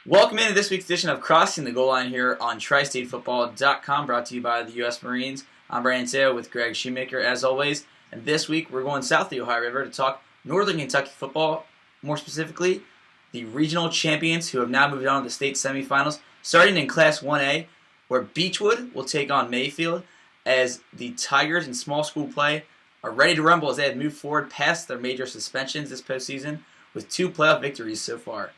Welcome into this week's edition of Crossing the Goal Line here on tristatefootball.com, brought to you by the U.S. Marines. I'm Brandon Saho with Greg Shoemaker, as always. And this week, we're going south of the Ohio River to talk Northern Kentucky football, more specifically, the regional champions who have now moved on to the state semifinals, starting in Class 1A, where Beechwood will take on Mayfield, as the Tigers in small school play are ready to rumble as they have moved forward past their major suspensions this postseason with 2 playoff victories so far.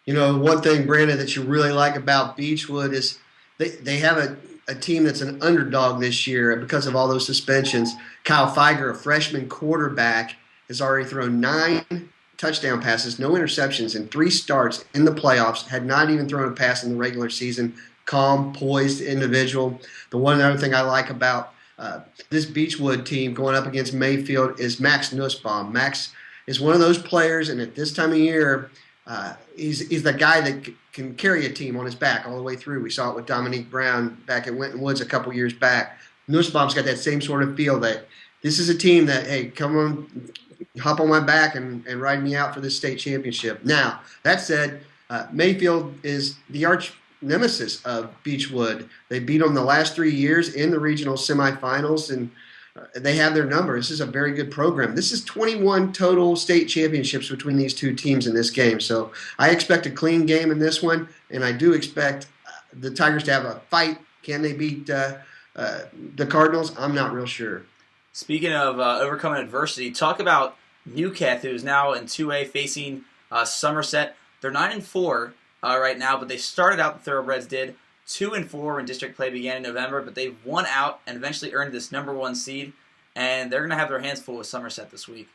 You know, one thing, Brandon, that you really like about Beechwood is they have a team that's an underdog this year because of all those suspensions. Kyle Feiger, a freshman quarterback, has already thrown 9 touchdown passes, no interceptions, in 3 starts in the playoffs, had not even thrown a pass in the regular season. Calm, poised individual. The one other thing I like about this Beechwood team going up against Mayfield is Max Nussbaum. Max is one of those players, and at this time of year, he's the guy that can carry a team on his back all the way through. We saw it with Dominique Brown back at Winton Woods a couple years back. Nussbaum's got that same sort of feel that this is a team that, hey, come on, hop on my back and ride me out for this state championship. Now, that said, Mayfield is the arch nemesis of Beechwood. They beat them the last 3 years in the regional semifinals, and they have their number. This is a very good program. This is 21 total state championships between these two teams in this game. So I expect a clean game in this one, and I do expect the Tigers to have a fight. Can they beat the Cardinals? I'm not real sure. Speaking of overcoming adversity, talk about NewCath, who is now in 2A facing Somerset. They're 9-4 right now, but they started out, the Thoroughbreds did, 2-4 when district play began in November, but they've won out and eventually earned this number 1 seed, and they're going to have their hands full with Somerset this week.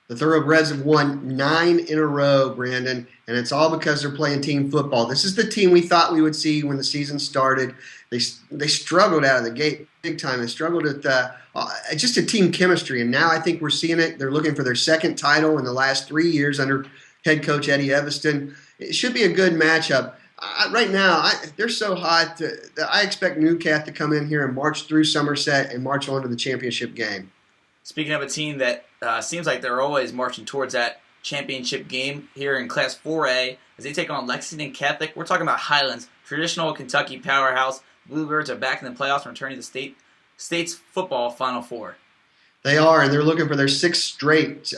The Thoroughbreds have won 9 in a row, Brandon, and it's all because they're playing team football. This is the team we thought we would see when the season started. They struggled out of the gate big time. They struggled at just a team chemistry, and now I think we're seeing it. They're looking for their 2nd title in the last 3 years under head coach Eddie Evanston. It should be a good matchup. Right now, they're so hot. I expect NewCath to come in here and march through Somerset and march on to the championship game. Speaking of a team that seems like they're always marching towards that championship game here in Class 4A, as they take on Lexington Catholic, we're talking about Highlands, traditional Kentucky powerhouse. Bluebirds are back in the playoffs and returning to the state's football Final Four. They are, and they're looking for their 6th straight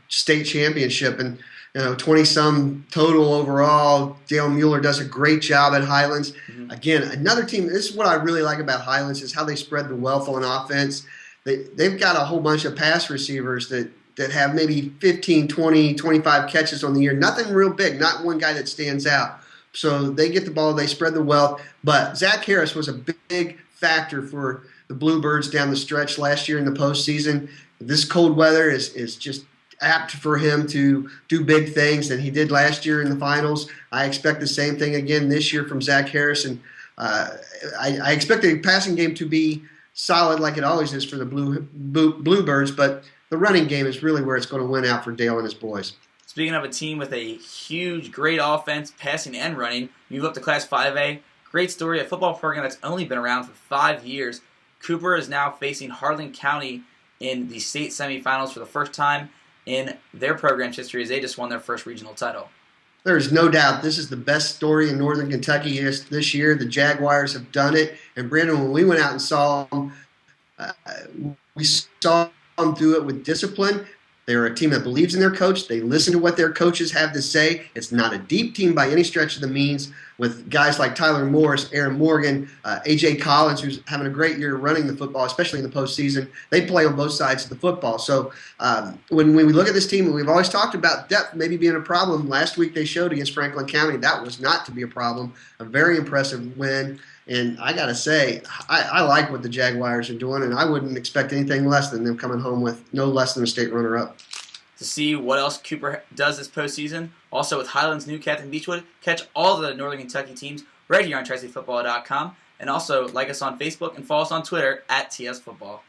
state championship, and 20-some total overall. Dale Mueller does a great job at Highlands. Mm-hmm. Again, another team, this is what I really like about Highlands, is how they spread the wealth on offense. They've got a whole bunch of pass receivers that have maybe 15, 20, 25 catches on the year. Nothing real big, not one guy that stands out. So they get the ball, they spread the wealth. But Zach Harris was a big factor for the Bluebirds down the stretch last year in the postseason. This cold weather is just apt for him to do big things, and he did last year in the finals. I expect the same thing again this year from Zach Harris, and I expect the passing game to be solid like it always is for the Bluebirds, but the running game is really where it's going to win out for Dale and his boys. Speaking of a team with a huge, great offense, passing and running, move up to Class 5A. Great story, a football program that's only been around for 5 years. Cooper is now facing Harlan County in the state semifinals for the first time in their program's history, as they just won their first regional title. There's no doubt this is the best story in Northern Kentucky this year. The Jaguars have done it. And Brandon, when we went out and saw them, we saw them do it with discipline. They're a team that believes in their coach. They listen to what their coaches have to say. It's not a deep team by any stretch of the means, with guys like Tyler Morris, Aaron Morgan, A.J. Collins, who's having a great year running the football, especially in the postseason. They play on both sides of the football. So when we look at this team, and we've always talked about depth maybe being a problem. Last week they showed against Franklin County that was not to be a problem. A very impressive win. And I got to say, I like what the Jaguars are doing, and I wouldn't expect anything less than them coming home with no less than a state runner-up. To see what else Cooper does this postseason, also with Highlands, NewCath, and Beechwood, catch all the Northern Kentucky teams right here on tristatefootball.com. And also like us on Facebook and follow us on Twitter @TSFootball.